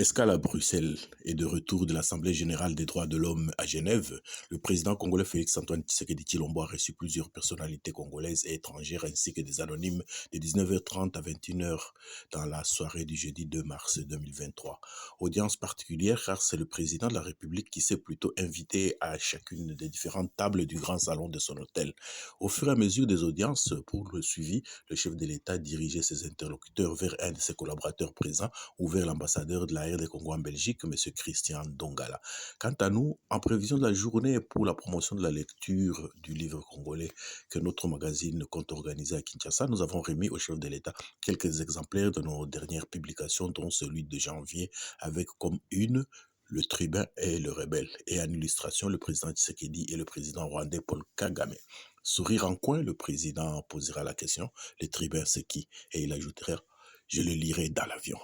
escale à Bruxelles et de retour de l'Assemblée générale des droits de l'homme à Genève, le président congolais Félix-Antoine Tshisekedi Tshilombo a reçu plusieurs personnalités congolaises et étrangères ainsi que des anonymes de 19h30 à 21h dans la soirée du jeudi 2 mars 2023. Audience particulière car c'est le président de la République qui s'est plutôt invité à chacune des différentes tables du grand salon de son hôtel. Au fur et à mesure des audiences, pour le suivi, le chef de l'État dirigeait ses interlocuteurs vers un de ses collaborateurs présents ou vers l'ambassadeur de la RD Congo en Belgique, M. Christian Dongala. Quant à nous, en prévision de la journée pour la promotion de la lecture du livre congolais que notre magazine compte organiser à Kinshasa, nous avons remis au chef de l'État quelques exemplaires de nos dernières publications, dont celui de janvier, avec comme une le tribun et le rebelle, et en illustration le président Tshisekedi et le président rwandais Paul Kagame. Sourire en coin, le président posera la question, le tribun c'est qui? Et il ajoutera, je le lirai dans l'avion.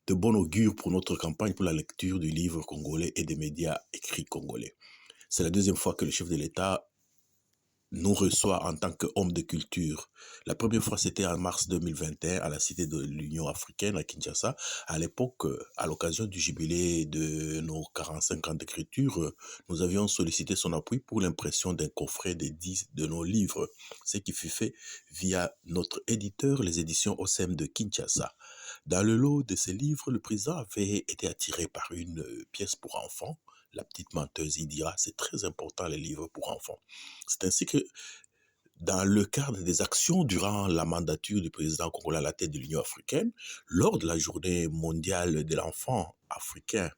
De bon augure pour notre campagne pour la lecture du livre congolais et des médias écrits congolais. C'est la deuxième fois que le chef de l'État nous reçoit en tant qu'homme de culture. La première fois, c'était en mars 2021 à la Cité de l'Union africaine à Kinshasa. À l'époque, à l'occasion du jubilé de nos 45 ans d'écriture, nous avions sollicité son appui pour l'impression d'un coffret des 10 de nos livres, ce qui fut fait via notre éditeur, les éditions OSEM de Kinshasa. Dans le lot de ces livres, le président avait été attiré par une pièce pour enfants. La petite menteuse, il dira, c'est très important les livres pour enfants. C'est ainsi que, dans le cadre des actions durant la mandature du président congolais à la tête de l'Union africaine, lors de la journée mondiale de l'enfant africain,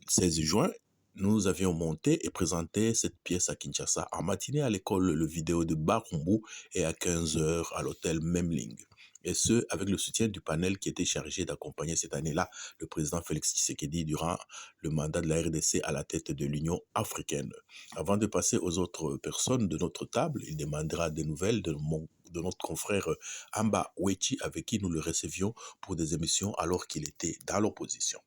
16 juin, nous avions monté et présenté cette pièce à Kinshasa en matinée à l'école Le Vidéo de Barumbu et à 15h à l'hôtel Memling. Et ce, avec le soutien du panel qui était chargé d'accompagner cette année-là le président Félix Tshisekedi durant le mandat de la RDC à la tête de l'Union africaine. Avant de passer aux autres personnes de notre table, il demandera des nouvelles de notre confrère Amba Wechi avec qui nous le recevions pour des émissions alors qu'il était dans l'opposition.